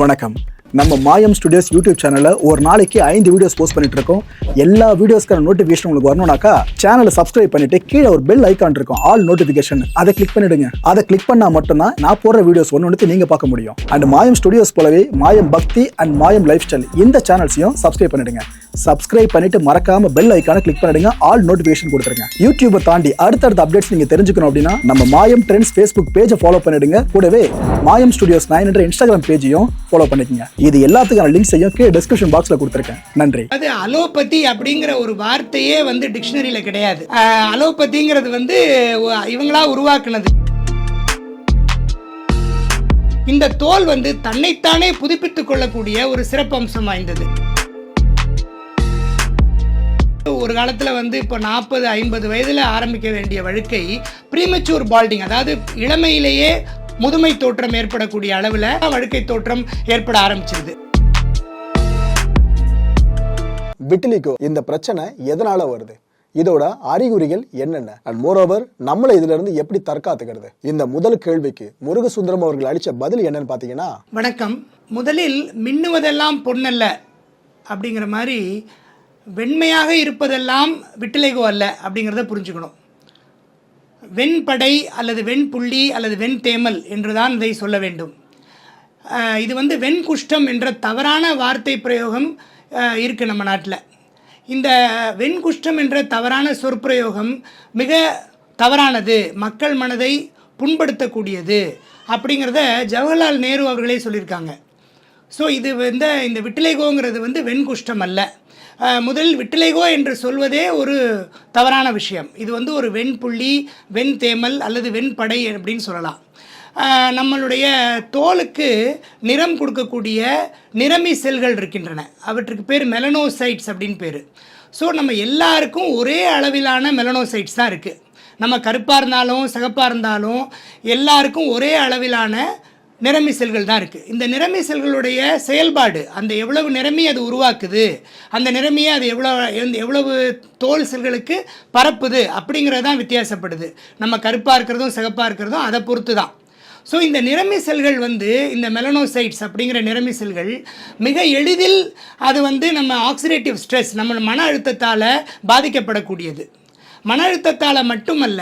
வணக்கம். நம்ம மாயம் ஸ்டுடியோஸ் யூடியூப் சேனல்ல ஒரு நாளைக்கு 5 வீடியோஸ் போஸ்ட் பண்ணிட்டு இருக்கோம். எல்லா வீடியோஸ்க்கான நோட்டிஃபிகேஷன் உங்களுக்கு வரணும்னாக்கா சேனலை சப்ஸ்கிரைப் பண்ணிட்டு கீழே ஒரு பெல் ஐகான் இருக்கும், ஆல் நோட்டிஃபிகேஷன், அதை கிளிக் பண்ணிடுங்க. அதை கிளிக் பண்ணா மட்டும்தான் நான் போடுற வீடியோஸ் ஒன்று நீங்க பார்க்க முடியும். அண்ட் மாயம் ஸ்டுடியோஸ் போலவே மாயம் பக்தி அண்ட் மாயம் லைஃப் ஸ்டைல் இந்த சேனல்ஸையும் சப்ஸ்கிரைப் பண்ணிடுங்க. சப்ஸ்கிரைப் பண்ணிட்டு மறக்காம பெல் ஐகானை கிளிக் பண்ணிடுங்க, ஆல் நோட்டிஃபிகேஷன் கொடுத்துருங்க. யூடியூபை தாண்டி அடுத்தடுத்த அப்டேட்ஸ் நீங்க தெரிஞ்சுக்கணும் அப்படின்னா நம்ம மாயம் ட்ரெண்ட்ஸ் ஃபேஸ்புக் பேஜை ஃபாலோ பண்ணிடுங்க. கூடவே மாயம் ஸ்டுடியோஸ் 9 என்ற இன்ஸ்டாகிராம் பேஜையும் ஃபாலோ பண்ணிக்கங்க. இது எல்லாத்துக்கான லிங்க்ஸையும் கீழே டிஸ்கிரிப்ஷன் பாக்ஸ்ல கொடுத்துருக்கேன். நன்றி. அது அலோபதி அப்படிங்கிற ஒரு வார்த்தையே டிக்ஷனரியில கிடையாது. அலோபதிங்கிறது இவங்களா உருவாக்குனது. இந்த தோல் தன்னைத்தானே புதுப்பித்துக் கொள்ளக்கூடிய ஒரு சிறப்பம்சம் வாய்ந்தது. ஒரு காலத்தில் இப்போ 40-50 வயதில் ஆரம்பிக்க வேண்டிய வழுக்கை ப்ரீமெச்சூர் பால்டிங், அதாவது இளமையிலேயே முதுமை தோற்றம் ஏற்படக்கூடிய அளவில் வழுக்கை தோற்றம் ஏற்பட ஆரம்பிச்சிருது. விட்டிலிகோ இந்த பிரச்சனை எதனால வருது, இதோட அறிகுறிகள் என்னென்ன, அண்ட் மோரோவர் நம்மளை இதுல இருந்து எப்படி தற்காத்துக்கிறது? இந்த முதல் கேள்விக்கு முருகசுந்தரம் அவர்கள் அளிச்ச பதில் என்னன்னு பாத்தீங்கன்னா, வணக்கம். முதலில் மின்னுவதெல்லாம் பொன்னல்ல அப்படிங்கிற மாதிரி வெண்மையாக இருப்பதெல்லாம் விட்டிலிகோ அல்ல அப்படிங்கிறத புரிஞ்சுக்கணும். வெண்படை அல்லது வெண்புள்ளி அல்லது வெண்தேமல் என்றுதான் இதை சொல்ல வேண்டும். இது வெண்குஷ்டம் என்ற தவறான வார்த்தை பிரயோகம் இருக்குது நம்ம நாட்டில். இந்த வெண்குஷ்டம் என்ற தவறான சொற்பிரயோகம் மிக தவறானது, மக்கள் மனதை புண்படுத்தக்கூடியது அப்படிங்கிறத ஜவஹர்லால் நேரு அவர்களே சொல்லியிருக்காங்க. ஸோ இது இந்த விட்டிலிகோங்கிறது வெண்குஷ்டம் அல்ல. முதலில் விட்டிலிகோ என்று சொல்வதே ஒரு தவறான விஷயம். இது ஒரு வெண்புள்ளி, வெண்தேமல் அல்லது வெண்படை அப்படின்னு சொல்லலாம். நம்மளுடைய தோலுக்கு நிறம் கொடுக்கக்கூடிய நிறமி செல்கள் இருக்கின்றன. அவற்றுக்கு பேர் மெலனோசைட்ஸ் அப்படின்னு பேர். ஸோ நம்ம எல்லாருக்கும் ஒரே அளவிலான மெலனோசைட்ஸ் தான் இருக்குது. நம்ம கருப்பாக இருந்தாலும் சிகப்பாக இருந்தாலும் எல்லாருக்கும் ஒரே அளவிலான நிறமி செல்கள் தான் இருக்குது. இந்த நிறமி செல்களுடைய செயல்பாடு, அந்த எவ்வளவு நிறமி அது உருவாக்குது, அந்த நிறமியை அது எவ்வளவு தோல் செல்களுக்கு பரப்புது அப்படிங்கிறது தான் வித்தியாசப்படுது. நம்ம கருப்பாக இருக்கிறதும் சிகப்பாக இருக்கிறதும் அதை பொறுத்து தான். ஸோ இந்த நிறமி செல்கள் இந்த மெலனோசைட்ஸ் அப்படிங்கிற நிறமி செல்கள் மிக எளிதில் அது நம்ம ஆக்சிடேட்டிவ் ஸ்ட்ரெஸ், நம்ம மன அழுத்தத்தால் பாதிக்கப்படக்கூடியது. மன அழுத்தத்தால் மட்டுமல்ல,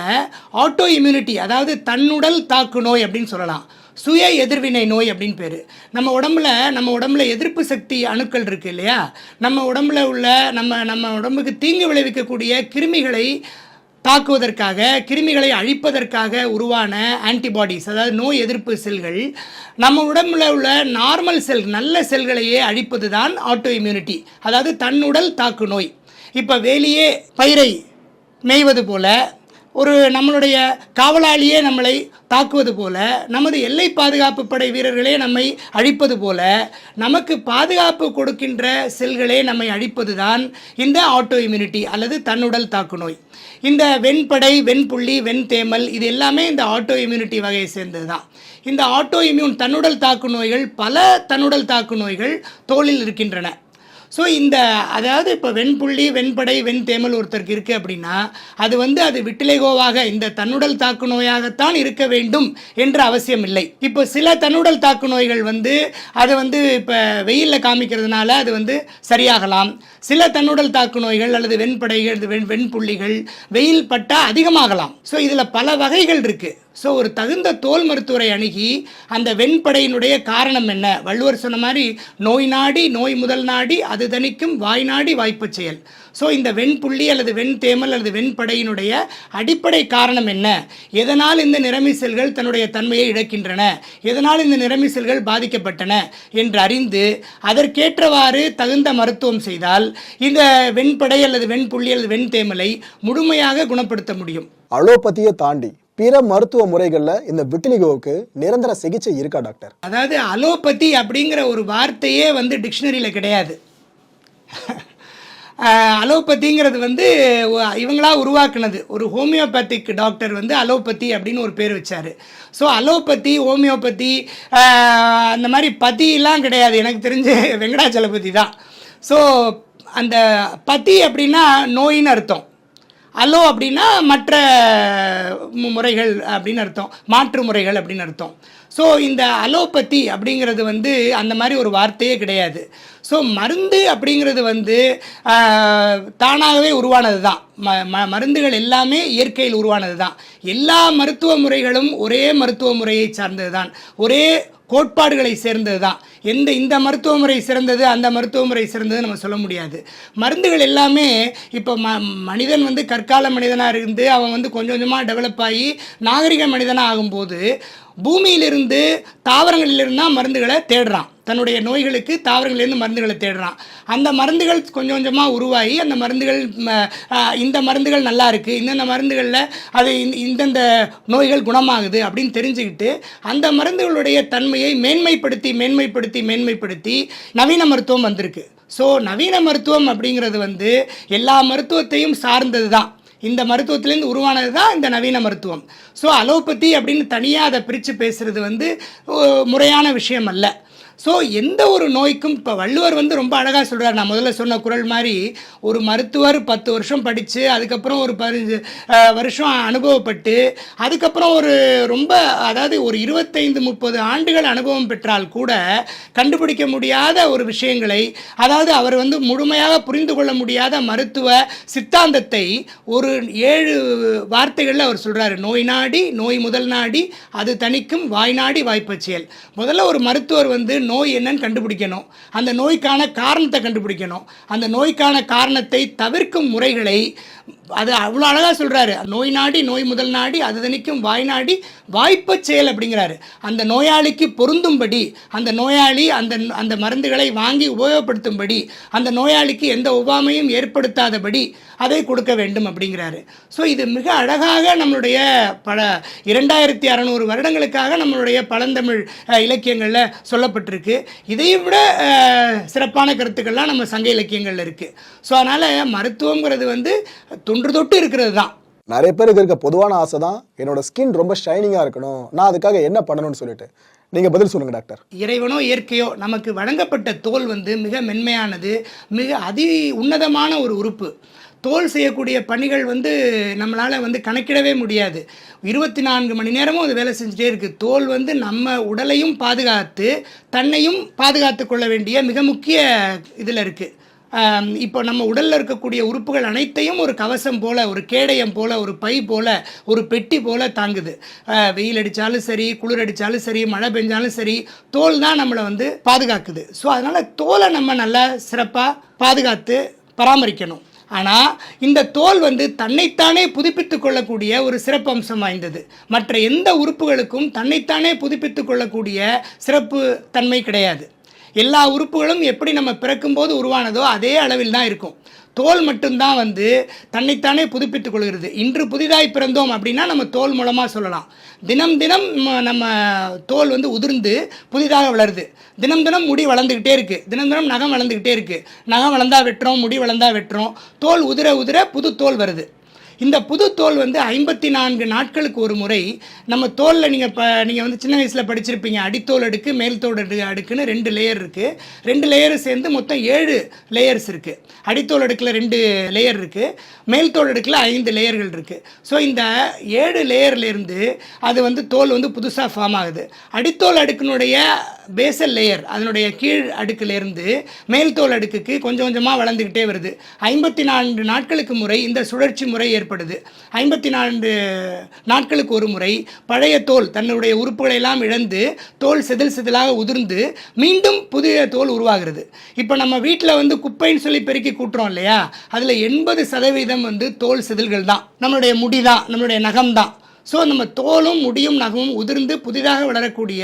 ஆட்டோ இம்யூனிட்டி, அதாவது தன்னுடல் தாக்கு நோய் அப்படின்னு சொல்லலாம், சுய எதிர்வினை நோய் அப்படின்னு பேர். நம்ம உடம்புல எதிர்ப்பு சக்தி அணுக்கள் இருக்குது இல்லையா, நம்ம உடம்புல உள்ள நம்ம உடம்புக்கு தீங்கு விளைவிக்கக்கூடிய கிருமிகளை தாக்குவதற்காக, கிருமிகளை அழிப்பதற்காக உருவான ஆன்டிபாடிஸ், அதாவது நோய் எதிர்ப்பு செல்கள் நம்ம உடம்புல உள்ள நார்மல் செல், நல்ல செல்களையே அழிப்பது தான் ஆட்டோ இம்யூனிட்டி, அதாவது தன்னுடல் தாக்கு நோய். இப்போ வேலியே பயிரை மேய்வது போல, நம்மளுடைய காவலாளியே நம்மளை தாக்குவது போல, நமது எல்லை பாதுகாப்பு படை வீரர்களே நம்மை அழிப்பது போல, நமக்கு பாதுகாப்பு கொடுக்கின்ற செல்களே நம்மை அழிப்பது தான் இந்த ஆட்டோ இம்யூனிட்டி அல்லது தன்னுடல் தாக்கு நோய். இந்த வெண்படை, வெண்புள்ளி, வெண்தேமல் இது எல்லாமே இந்த ஆட்டோ இம்யூனிட்டி வகையை சேர்ந்தது தான். இந்த ஆட்டோ இம்யூன் தன்னுடல் தாக்கு நோய்கள், பல தன்னுடல் தாக்கு நோய்கள் தோலில் இருக்கின்றன. ஸோ அதாவது இப்போ வெண்புள்ளி, வெண்படை, வெண்தேமல் ஒருத்தருக்கு இருக்குது அப்படின்னா அது விட்டிலிகோவாக, இந்த தன்னுடல் தாக்கு நோயாகத்தான் இருக்க வேண்டும் என்ற அவசியம் இல்லை. இப்போ சில தன்னுடல் தாக்கு நோய்கள் அது இப்போ வெயிலில் காமிக்கிறதுனால அது சரியாகலாம். சில தன்னுடல் தாக்கு நோய்கள் அல்லது வெண்படைகள், வெண்புள்ளிகள் வெயில் பட்டால் அதிகமாகலாம். ஸோ இதில் பல வகைகள் இருக்குது. ஸோ ஒரு தகுந்த தோல் மருத்துவரை அணுகி அந்த வெண்படையினுடைய காரணம் என்ன, வள்ளுவர் சொன்ன மாதிரி நோய் நாடி நோய் முதல் நாடி அது தணிக்கும் வாய் நாடி வாய்ப்புச் செயல். ஸோ இந்த வெண்புள்ளி அல்லது வெண்தேமல் அல்லது வெண்படையினுடைய அடிப்படை காரணம் என்ன, எதனால் இந்த நிறமி செல்கள் தன்னுடைய தன்மையை இழக்கின்றன, எதனால் இந்த நிறமி செல்கள் பாதிக்கப்பட்டன என்று அறிந்து அதற்கேற்றவாறு தகுந்த மருத்துவம் செய்தால் இந்த வெண்படை அல்லது வெண்புள்ளி அல்லது வெண்தேமலை முழுமையாக குணப்படுத்த முடியும். அலோபதியை தாண்டி பிற மருத்துவ முறைகள்ல இந்த விட்டிலிகோவுக்கு நிரந்தர சிகிச்சை இருக்கா டாக்டர்? அதாவது அலோபதி அப்படிங்கிற ஒரு வார்த்தையே டிக்ஷனரியில கிடையாது. அலோபதிங்கிறது இவங்களா உருவாக்குனது. ஒரு ஹோமியோபதிக் டாக்டர் அலோபதி அப்படின்னு ஒரு பேர் வச்சார். ஸோ அலோபதி, ஹோமியோபதி அந்த மாதிரி பதிலாம் கிடையாது. எனக்கு தெரிஞ்ச வெங்கடாச்சலபதி தான். ஸோ அந்த பதி அப்படின்னா நோயின்னு அர்த்தம். அலோ அப்படின்னா மற்ற முறைகள் அப்படின்னு அர்த்தம், மாற்று முறைகள் அப்படின்னு அர்த்தம். ஸோ இந்த அலோபதி அப்படிங்கிறது வந்து அந்த மாதிரி ஒரு வார்த்தையே கிடையாது. ஸோ மருந்து அப்படிங்கிறது வந்து தானாகவே உருவானது தான். மருந்துகள் எல்லாமே இயற்கையில் உருவானது தான். எல்லா மருத்துவ முறைகளும் ஒரே மருத்துவ முறையை சார்ந்தது தான், ஒரே கோட்பாடுகளை சேர்ந்தது தான். இந்த மருத்துவ முறை சிறந்தது, அந்த மருத்துவ முறை சிறந்தது நம்ம சொல்ல முடியாது. மருந்துகள் எல்லாமே இப்போ மனிதன் வந்து கற்கால மனிதனாக இருந்து அவன் வந்து கொஞ்சம் கொஞ்சமாக டெவலப் ஆகி நாகரிக மனிதனாக ஆகும்போது பூமியிலிருந்து தாவரங்களிலிருந்து தான் மருந்துகளை தேடுறான். தன்னுடைய நோய்களுக்கு தாவரங்களிலிருந்து மருந்துகளை தேடுறான். அந்த மருந்துகள் கொஞ்சம் கொஞ்சமாக உருவாகி அந்த மருந்துகள் இந்த மருந்துகள் நல்லா இருக்குது, இந்தந்த மருந்துகளில் அது இந்தந்த நோய்கள் குணமாகுது அப்படின்னு தெரிஞ்சுக்கிட்டு அந்த மருந்துகளுடைய தன்மையை மேன்மைப்படுத்தி மேன்மைப்படுத்தி மேன்மைப்படுத்தி நவீன மருத்துவம் வந்திருக்கு. ஸோ நவீன மருத்துவம் அப்படிங்கிறது வந்து எல்லா மருத்துவத்தையும் சார்ந்தது தான். இந்த மருத்துவத்திலேருந்து உருவானது தான் இந்த நவீன மருத்துவம். ஸோ அலோபதி அப்படின்னு தனியாக அதை பிரித்து பேசுகிறது வந்து முறையான விஷயம் அல்ல. ஸோ எந்த ஒரு நோய்க்கும் இப்போ வள்ளுவர் வந்து ரொம்ப அழகாக சொல்கிறார். நான் முதல்ல சொன்ன குறள் மாதிரி ஒரு மருத்துவர் 10 வருஷம் படித்து அதுக்கப்புறம் ஒரு 15 வருஷம் அனுபவப்பட்டு அதுக்கப்புறம் ஒரு ரொம்ப அதாவது ஒரு 25-30 ஆண்டுகள் அனுபவம் பெற்றால் கூட கண்டுபிடிக்க முடியாத ஒரு விஷயங்களை, அதாவது அவர் வந்து முழுமையாக புரிந்து கொள்ள முடியாத மருத்துவ சித்தாந்தத்தை ஒரு 7 வார்த்தைகளில் அவர் சொல்கிறாரு. நோய் நாடி, நோய் முதல் நாடி, அது தணிக்கும் வாய் நாடி வாய்ப்பச்செயல். முதல்ல ஒரு மருத்துவர் வந்து நோய் என்னன்னு கண்டுபிடிக்கணும், அந்த நோய்க்கான காரணத்தை கண்டுபிடிக்கணும், அந்த நோய்க்கான காரணத்தை தவிர்க்கும் முறைகளை அது அவ்வளோ அழகாக சொல்கிறாரு. நோய் நாடி, நோய் முதல் நாடி, அது தணிக்கும் வாய் நாடி வாய்ப்ப செயல் அப்படிங்கிறாரு. அந்த நோயாளிக்கு பொருந்தும்படி, அந்த நோயாளி அந்த மருந்துகளை வாங்கி உபயோகப்படுத்தும்படி, அந்த நோயாளிக்கு எந்த ஒவ்வாமையும் ஏற்படுத்தாதபடி அதை கொடுக்க வேண்டும் அப்படிங்கிறாரு. ஸோ இது மிக அழகாக நம்மளுடைய பல 2600 வருடங்களுக்காக நம்மளுடைய பழந்தமிழ் இலக்கியங்களில் சொல்லப்பட்டிருக்கு. இதையும் விட சிறப்பான கருத்துக்கள்லாம் நம்ம சங்க இலக்கியங்களில் இருக்குது. ஸோ அதனால் மருத்துவங்கிறது வந்து தொன்று தொட்டு இருக்கிறது தான். நிறைய பேருக்கு இருக்க பொதுவான ஆசை தான் என்னோட ஸ்கின் ரொம்ப ஷைனிங்காக இருக்கணும், நான் அதுக்காக என்ன பண்ணணும்னு சொல்லிட்டு. நீங்கள் பதில் சொல்லுங்கள் டாக்டர். இறைவனோ இயற்கையோ நமக்கு வழங்கப்பட்ட தோல் வந்து மிக மென்மையானது, மிக அதி உன்னதமான ஒரு உறுப்பு. தோல் செய்யக்கூடிய பணிகள் வந்து நம்மளால் வந்து கணக்கிடவே முடியாது. 24 மணி நேரமும் அது வேலை செஞ்சுட்டே இருக்குது. தோல் வந்து நம்ம உடலையும் பாதுகாத்து தன்னையும் பாதுகாத்து கொள்ள வேண்டிய மிக முக்கிய இதில் இருக்குது. இப்போ நம்ம உடலில் இருக்கக்கூடிய உறுப்புகள் அனைத்தையும் ஒரு கவசம் போல், ஒரு கேடயம் போல், ஒரு பை போல், ஒரு பெட்டி போல் தாங்குது. வெயில் அடித்தாலும் சரி, குளிர் அடித்தாலும் சரி, மழை பெஞ்சாலும் சரி, தோல் தான் நம்மளை வந்து பாதுகாக்குது. ஸோ அதனால் தோலை நம்ம நல்லா சிறப்பாக பாதுகாத்து பராமரிக்கணும். ஆனால் இந்த தோல் வந்து தன்னைத்தானே புதுப்பித்து கொள்ளக்கூடிய ஒரு சிறப்பு அம்சம் வாய்ந்தது. மற்ற எந்த உறுப்புகளுக்கும் தன்னைத்தானே புதுப்பித்து கொள்ளக்கூடிய சிறப்பு தன்மை கிடையாது. எல்லா உறுப்புகளும் எப்படி நம்ம பிறக்கும்போது உருவானதோ அதே அளவில் தான் இருக்கும். தோல் மட்டும்தான் வந்து தன்னைத்தானே புதுப்பித்துக் கொள்கிறது. இன்று புதிதாய் பிறந்தோம் அப்படின்னா நம்ம தோல் மூலமாக சொல்லலாம். தினம் தினம் நம்ம தோல் வந்து உதிர்ந்து புதிதாக வளருது. தினம் தினம் முடி வளர்ந்துக்கிட்டே இருக்குது, தினம் தினம் நகம் வளர்ந்துக்கிட்டே இருக்குது. நகம் வளர்ந்தா வெட்டுறோம், முடி வளர்ந்தா வெட்டுறோம், தோல் உதிர உதிர புது தோல் வருது. இந்த புது தோல் வந்து 54 நாட்களுக்கு ஒரு முறை நம்ம தோலில் நீங்கள் வந்து சின்ன வயசில் படிச்சிருப்பீங்க, அடித்தோல் அடுக்கு மேல் தோல் அடுக்குன்னு 2 லேயர் இருக்குது. 2 லேயர் சேர்ந்து மொத்தம் 7 லேயர்ஸ் இருக்குது. அடித்தோல் அடுக்கில் 2 லேயர் இருக்குது, மேல் தோல் அடுக்கில் 5 லேயர்கள் இருக்குது. ஸோ இந்த 7 லேயர்லேருந்து அது வந்து தோல் வந்து புதுசாக ஃபார்ம் ஆகுது. அடித்தோல் அடுக்கினுடைய பேசல் லேயர், அதனுடைய கீழ் அடுக்கிலேருந்து மேல் தோல் அடுக்குக்கு கொஞ்சம் கொஞ்சமாக வளர்ந்துக்கிட்டே வருது. 54 நாட்களுக்கு முறை இந்த சுழற்சி முறை ஏற்படுது. 54 நாட்களுக்கு ஒரு முறை பழைய தோல் தன்னுடைய உறுப்புகளை எல்லாம் இழந்து தோல் செதில் செதிலாக உதிர்ந்து மீண்டும் புதிய தோல் உருவாகிறது. இப்போ நம்ம வீட்டில் வந்து குப்பைன்னு சொல்லி பெருக்கி கூட்டுறோம் இல்லையா, அதில் 80% வந்து தோல் செதில்கள் தான், நம்மளுடைய முடி தான், நம்மளுடைய நகம் தான். ஸோ நம்ம தோலும் முடியும் நகமும் உதிர்ந்து புதிதாக வளரக்கூடிய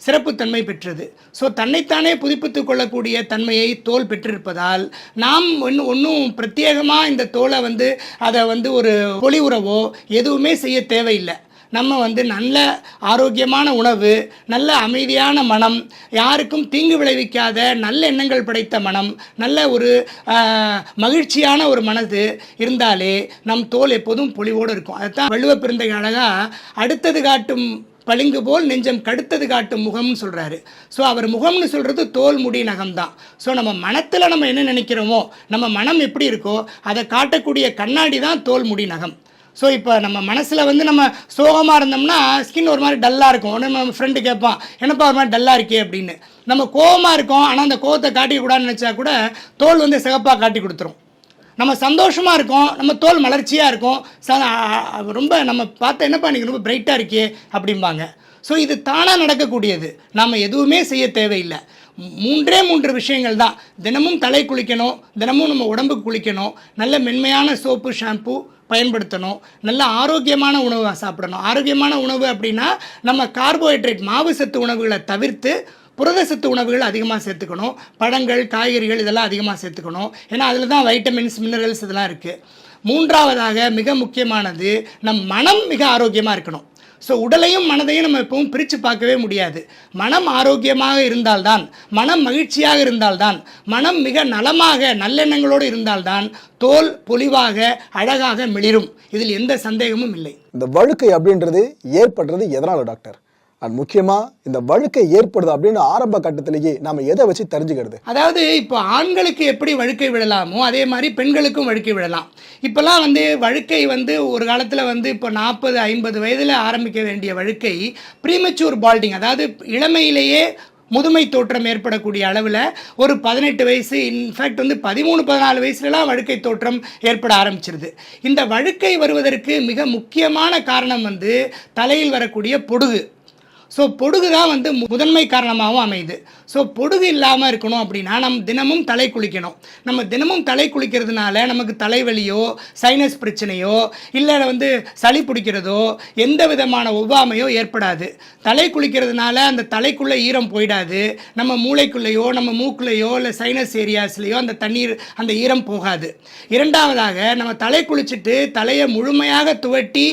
சிறப்புத்தன்மை பெற்றது. ஸோ தன்னைத்தானே புதுப்பித்து கொள்ளக்கூடிய தன்மையை தோல் பெற்றிருப்பதால் நாம் ஒன்றும் பிரத்யேகமாக இந்த தோலை வந்து அதை வந்து ஒரு பொலிவுறவோ எதுவுமே செய்ய தேவையில்லை. நம்ம வந்து நல்ல ஆரோக்கியமான உணவு, நல்ல அமைதியான மனம், யாருக்கும் தீங்கு விளைவிக்காத நல்ல எண்ணங்கள் படைத்த மனம், நல்ல ஒரு மகிழ்ச்சியான ஒரு மனது இருந்தாலே நம் தோல் எப்போதும் பொலிவோடு இருக்கும். அதுதான் வள்ளுவ பெருந்தகை அழகாக அடுத்தது காட்டும் பளிங்கு போல் நெஞ்சம் கடுத்தது காட்டும் முகம்னு சொல்கிறாரு. ஸோ அவர் முகம்னு சொல்கிறது தோல் முடி நகம் தான். ஸோ நம்ம மனத்தில் நம்ம என்ன நினைக்கிறோமோ, நம்ம மனம் எப்படி இருக்கோ அதை காட்டக்கூடிய கண்ணாடி தான் தோல் முடி நகம். ஸோ இப்போ நம்ம மனசில் வந்து நம்ம சோகமாக இருந்தோம்னா ஸ்கின் ஒரு மாதிரி டல்லாக இருக்கும். உடனே நம்ம ஃப்ரெண்டு கேட்பான், என்னப்பா ஒரு மாதிரி டல்லாக இருக்கே அப்படின்னு. நம்ம கோவமாக இருக்கோம், ஆனால் அந்த கோவத்தை காட்டிக்கூடாதுன்னு நினச்சா கூட தோல் வந்து சிகப்பாக காட்டி கொடுத்துரும். நம்ம சந்தோஷமாக இருக்கோம், நம்ம தோல் மலர்ச்சியாக இருக்கும், ரொம்ப நம்ம பார்த்தா என்னப்பா இன்றைக்கி ரொம்ப பிரைட்டாக இருக்கே அப்படிம்பாங்க. ஸோ இது தானாக நடக்கக்கூடியது, நம்ம எதுவுமே செய்ய தேவையில்லை. 3 விஷயங்கள் தான். தினமும் தலை குளிக்கணும், தினமும் நம்ம உடம்புக்கு குளிக்கணும், நல்ல மென்மையான சோப்பு ஷாம்பு பயன்படுத்தணும், நல்ல ஆரோக்கியமான உணவை சாப்பிடணும். ஆரோக்கியமான உணவு அப்படின்னா நம்ம கார்போஹைட்ரேட் மாவு சத்து உணவுகளை தவிர்த்து புரதசத்து உணவுகள் அதிகமாக சேர்த்துக்கணும். பழங்கள், காய்கறிகள் இதெல்லாம் அதிகமாக சேர்த்துக்கணும். ஏன்னா அதில் தான் வைட்டமின்ஸ், மினரல்ஸ் இதெல்லாம் இருக்குது. 3வதாக மிக முக்கியமானது, நம் மனம் மிக ஆரோக்கியமாக இருக்கணும். ஸோ உடலையும் மனதையும் நம்ம எப்பவும் பிரித்து பார்க்கவே முடியாது. மனம் ஆரோக்கியமாக இருந்தால்தான், மனம் மகிழ்ச்சியாக இருந்தால்தான், மனம் மிக நலமாக நல்லெண்ணங்களோடு இருந்தால்தான் தோல் பொலிவாக அழகாக மிளிரும். இதில் எந்த சந்தேகமும் இல்லை. இந்த வழுக்கை அப்படின்றது ஏற்படுறது எதனால டாக்டர்? அண்ட் முக்கியமாக இந்த வழுக்கை ஏற்படுது அப்படின்னு ஆரம்ப கட்டத்திலேயே நம்ம எதை வச்சு தெரிஞ்சுக்கிறது? அதாவது இப்போ ஆண்களுக்கு எப்படி வழுக்கை விழலாமோ அதே மாதிரி பெண்களுக்கும் வழுக்கை விழலாம். இப்போல்லாம் வந்து வழுக்கை வந்து ஒரு காலத்தில் வந்து இப்போ 40-50 வயதில் ஆரம்பிக்க வேண்டிய வழுக்கை ப்ரீமெச்சூர் பால்டிங், அதாவது இளமையிலேயே முதுமை தோற்றம் ஏற்படக்கூடிய அளவில் ஒரு 18 வயசு, இன்ஃபேக்ட் வந்து 13-14 வயசுலலாம் வழுக்கை தோற்றம் ஏற்பட ஆரம்பிச்சிருது. இந்த வழுக்கை வருவதற்கு மிக முக்கியமான காரணம் வந்து தலையில் வரக்கூடிய பொடுகு. ஸோ பொடுகு தான் வந்து முதன்மை காரணமாகவும் அமையுது. ஸோ பொடுகு இல்லாமல் இருக்கணும் அப்படின்னா நம்ம தினமும் தலை குளிக்கணும். நம்ம தினமும் தலை குளிக்கிறதுனால நமக்கு தலைவலியோ சைனஸ் பிரச்சனையோ இல்லை வந்து சளி பிடிக்கிறதோ எந்த விதமான ஒவ்வாமையோ ஏற்படாது. தலை குளிக்கிறதுனால அந்த தலைக்குள்ளே ஈரம் போயிடாது. நம்ம மூளைக்குள்ளேயோ நம்ம மூக்குலையோ இல்லை சைனஸ் ஏரியாஸ்லேயோ அந்த தண்ணீர் அந்த ஈரம் போகாது. 2வதாக நம்ம தலை குளிச்சுட்டு தலையை முழுமையாக துவட்டி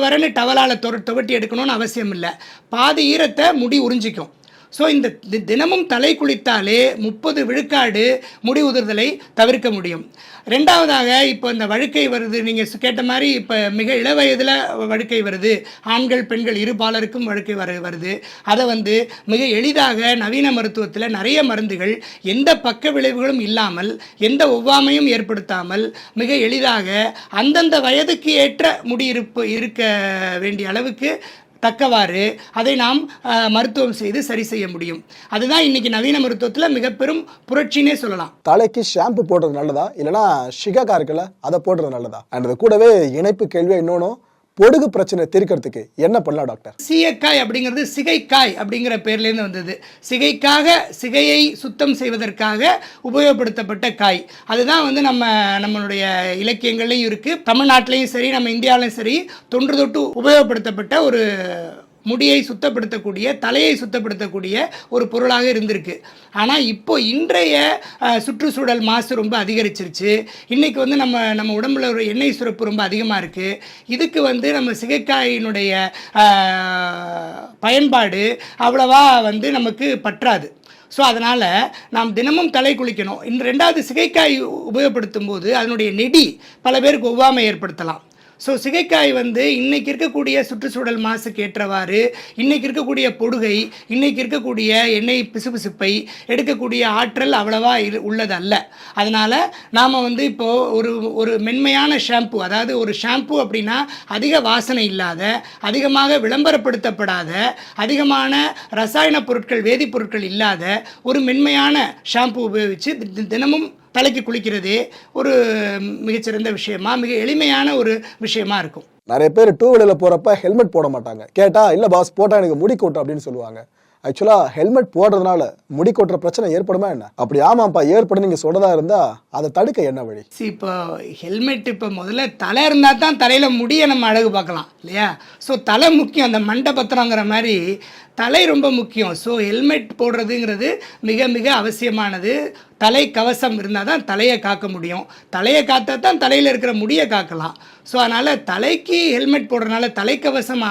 வரன்னு டவலால் துவட்டி எடுக்கணும்னு அவசியம் இல்லை. பாதி ஈரத்தை முடி உறிஞ்சிக்கும். ஸோ இந்த தினமும் தலை குளித்தாலே 30 விழுக்காடு முடி உதிர்தலை தவிர்க்க முடியும். 2வதாக இப்போ இந்த வழுக்கை வருது, நீங்கள் கேட்ட மாதிரி இப்போ மிக இளவயதில் வழுக்கை வருது, ஆண்கள் பெண்கள் இருபாலருக்கும் வழுக்கை வருது. அதை வந்து மிக எளிதாக நவீன மருத்துவத்தில் நிறைய மருந்துகள் எந்த பக்க விளைவுகளும் இல்லாமல் எந்த ஒவ்வாமையும் ஏற்படுத்தாமல் மிக எளிதாக அந்தந்த வயதுக்கு ஏற்ற முடி இருக்க வேண்டிய அளவுக்கு தக்கவாறு அதை நாம் மருத்துவம் செய்து சரி செய்ய முடியும். அதுதான் இன்னைக்கு நவீன மருத்துவத்தில் மிக பெரும் புரட்சினே சொல்லலாம். தலைக்கு ஷாம்பு போடுறது நல்லதா இல்லைனா ஷிகாக்கா இருக்குல்ல அதை போடுறது நல்லதா? அண்ட் அது கூடவே இணைப்பு கேள்வியாக இன்னொன்றும், பொடுகு பிரச்சனை தீர்க்கிறதுக்கு என்ன பண்ணலாம் டாக்டர்? சீயக்காய் அப்படிங்கிறது சிகைக்காய் அப்படிங்கிற பேர்லேருந்து வந்தது. சிகையை சுத்தம் செய்வதற்காக உபயோகப்படுத்தப்பட்ட காய். அதுதான் வந்து நம்மளுடைய இலக்கியங்கள்லையும் இருக்குது, தமிழ்நாட்டிலையும் சரி நம்ம இந்தியாவிலையும் சரி தொன்று தொட்டு உபயோகப்படுத்தப்பட்ட ஒரு முடியை சுத்தப்படுத்தக்கூடிய, தலையை சுத்தப்படுத்தக்கூடிய ஒரு பொருளாக இருந்திருக்கு. ஆனால் இப்போ இன்றைய சுற்றுச்சூழல் மாசு ரொம்ப அதிகரிச்சிருச்சு. இன்றைக்கி வந்து நம்ம உடம்புல ஒரு எண்ணெய் சுரப்பு ரொம்ப அதிகமாக இருக்குது. இதுக்கு வந்து நம்ம சிகைக்காயினுடைய பயன்பாடு அவ்வளவா வந்து நமக்கு பற்றாது. ஸோ அதனால் நாம் தினமும் தலை குளிக்கணும். 2வது சிகைக்காய் உபயோகப்படுத்தும் போது அதனுடைய நெடி பல பேருக்கு ஒவ்வாமை ஏற்படுத்தலாம். ஸோ சிகைக்காய் வந்து இன்றைக்கி இருக்கக்கூடிய சுற்றுச்சூழல் மாசுக்கு ஏற்றவாறு, இன்றைக்கி இருக்கக்கூடிய பொடுகை, இன்றைக்கி இருக்கக்கூடிய எண்ணெய் பிசுபிசுப்பை எடுக்கக்கூடிய ஆற்றல் அவ்வளவா உள்ளது அல்ல. அதனால் நாம் வந்து இப்போது ஒரு மென்மையான ஷாம்பு, அதாவது ஒரு ஷாம்பு அப்படின்னா அதிக வாசனை இல்லாத, அதிகமாக விளம்பரப்படுத்தப்படாத, அதிகமான ரசாயன பொருட்கள் வேதிப்பொருட்கள் இல்லாத ஒரு மென்மையான ஷாம்பு உபயோகித்து தினமும் தலைக்கு குளிக்கிறதே ஒரு மிகச்சிறந்த விஷயமா, மிக எளிமையான ஒரு விஷயமா இருக்கும். நிறைய பேர் 2 வீலரில் போகிறப்ப ஹெல்மெட் போட மாட்டாங்க. கேட்டால் இல்லை பாஸ் போட்டால் எனக்கு முடி கொட்டும் அப்படின்னு சொல்லுவாங்க. ஆக்சுவலாக ஹெல்மெட் போடுறதுனால முடி கொட்டுற பிரச்சனை ஏற்படுமா என்ன? அப்படி ஆமாப்பா ஏற்படும் நீங்கள் சொல்கிறதா இருந்தால் அதை தடுக்க என்ன வழி? இப்போ ஹெல்மெட் இப்போ முதல்ல தலை இருந்தால் தான் தலையில் முடியை நம்ம அழகு பார்க்கலாம் இல்லையா? ஸோ தலை முக்கியம். அந்த மண்டை பத்திரங்கிற மாதிரி தலை ரொம்ப முக்கியம். ஸோ ஹெல்மெட் போடுறதுங்கிறது மிக மிக அவசியமானது. தலை கவசம் இருந்தால் தான் தலையை காக்க முடியும். தலையை காத்தா தான் தலையில் இருக்கிற முடியை காக்கலாம். ஸோ அதனால் தலைக்கு ஹெல்மெட் போடுறதுனால, தலைக்கவசம்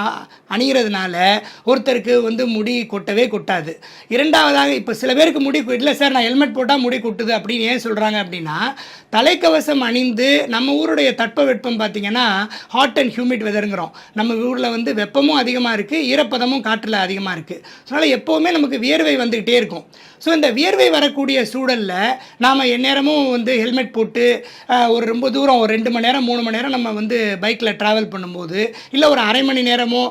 அணிகிறதுனால ஒருத்தருக்கு வந்து முடி கொட்டவே கொட்டாது. இரண்டாவதாக, இப்போ சில பேருக்கு முடி இல்லை சார் நான் ஹெல்மெட் போட்டால் முடி கொட்டுது அப்படின்னு ஏன் சொல்கிறாங்க அப்படின்னா, தலைக்கவசம் அணிந்து நம்ம ஊருடைய தட்பவெப்பம் பார்த்திங்கன்னா ஹாட் அண்ட் ஹியூமிட் வெதருங்கிறோம். நம்ம ஊரில் வந்து வெப்பமும் அதிகமாக இருக்குது, ஈரப்பதமும் காற்றில் அதிகமாக இருக்குது. அதனால் எப்போவுமே நமக்கு வியர்வை வந்துக்கிட்டே இருக்கும். ஸோ இந்த வியர்வை வரக்கூடிய சூழலில் நாம் எந்நேரமும் வந்து ஹெல்மெட் போட்டு ஒரு ரொம்ப தூரம் ஒரு 2 மணி நேரம் 3 மணி நேரம் நம்ம வந்து பைக்கில் ட்ராவல் பண்ணும்போது, இல்லை ஒரு அரை மணி நேரமோ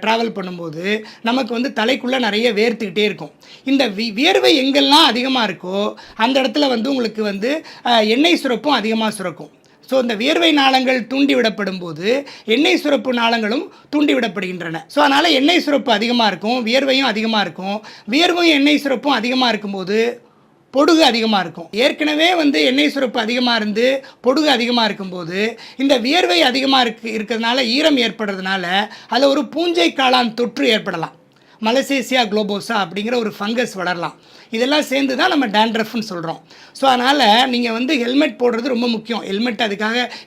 ட்ராவல் பண்ணும்போது நமக்கு வந்து தலைக்குள்ளே நிறைய வேர்த்துக்கிட்டே இருக்கும். இந்த வியர்வை எங்கெல்லாம் அதிகமாக இருக்கோ அந்த இடத்துல வந்து உங்களுக்கு வந்து எண்ணெய் சுரப்பும் அதிகமாக சுரக்கும். ஸோ இந்த வியர்வை நாளங்கள் தூண்டி விடப்படும் போது எண்ணெய் சுரப்பு நாளங்களும் தூண்டி விடப்படுகின்றன. ஸோ அதனால் எண்ணெய் சுரப்பு அதிகமாக இருக்கும், வியர்வையும் அதிகமாக இருக்கும். வியர்வையும் எண்ணெய் சுரப்பும் அதிகமாக இருக்கும்போது பொடுகு அதிகமாக இருக்கும். ஏற்கனவே வந்து எண்ணெய் சுரப்பு அதிகமாக இருந்து பொடுகு அதிகமாக இருக்கும்போது இந்த வியர்வை அதிகமாக இருக்கிறதுனால, ஈரம் ஏற்படுறதுனால அதில் ஒரு பூஞ்சை காளான் தொற்று ஏற்படலாம். மலசேசியா குளோபோசா அப்படிங்கிற ஒரு ஃபங்கஸ் வளரலாம். இதெல்லாம் சேர்ந்து தான் நம்ம டேண்ட்ரஃப்னு சொல்கிறோம். ஸோ அதனால் நீங்கள் வந்து ஹெல்மெட் போடுறது ரொம்ப முக்கியம்.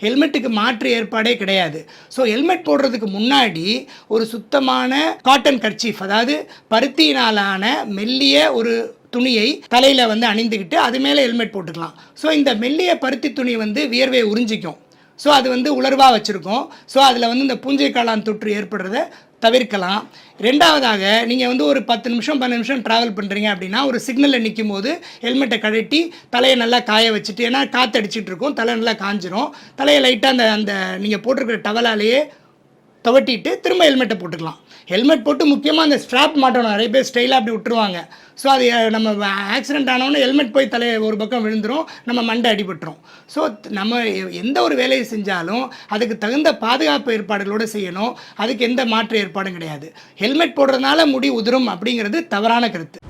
ஹெல்மெட்டுக்கு மாற்று ஏற்பாடே கிடையாது. ஸோ ஹெல்மெட் போடுறதுக்கு முன்னாடி ஒரு சுத்தமான காட்டன் கர்ச்சீஃப், அதாவது பருத்தியினாலான மெல்லிய ஒரு துணியை தலையில் வந்து அணிந்துக்கிட்டு அது மேலே ஹெல்மெட் போட்டுக்கலாம். ஸோ இந்த மெல்லிய பருத்தி துணி வந்து வியர்வையை உறிஞ்சிக்கும். ஸோ அது வந்து உலர்வாக வச்சுருக்கோம். ஸோ அதில் வந்து இந்த பூஞ்சை காளான் தொற்று ஏற்படுறத தவிர்க்கலாம். ரெண்டாவதாக, நீங்கள் வந்து ஒரு 10 நிமிஷம் 12 நிமிஷம் ட்ராவல் பண்ணுறீங்க அப்படின்னா ஒரு சிக்னலில் நிற்கும் போது ஹெல்மெட்டை கழட்டி தலையை நல்லா காய வச்சுட்டு, ஏன்னா காற்று அடிச்சிட்டு இருக்கும், தலை நல்லா காஞ்சிரும். தலையை லைட்டாக அந்த நீங்கள் போட்டிருக்கிற டவலாலேயே துவட்டிட்டு திரும்ப ஹெல்மெட்டை போட்டுக்கலாம். ஹெல்மெட் போட்டு முக்கியமாக அந்த ஸ்ட்ராப் மாட்டணும். நிறைய பேர் ஸ்டைலாக அப்படி விட்டுருவாங்க. ஸோ அது நம்ம ஆக்சிடென்ட் ஆனோன்னு ஹெல்மெட் போய் தலையை ஒரு பக்கம் விழுந்துடும், நம்ம மண்டை அடிபட்டுரும். ஸோ நம்ம எந்த ஒரு வேலையை செஞ்சாலும் அதுக்கு தகுந்த பாதுகாப்பு ஏற்பாடுகளோடு செய்யணும். அதுக்கு எந்த மாற்று ஏற்பாடும் கிடையாது. ஹெல்மெட் போடுறதுனால முடி உதிரும் அப்படிங்கிறது தவறான கருத்து.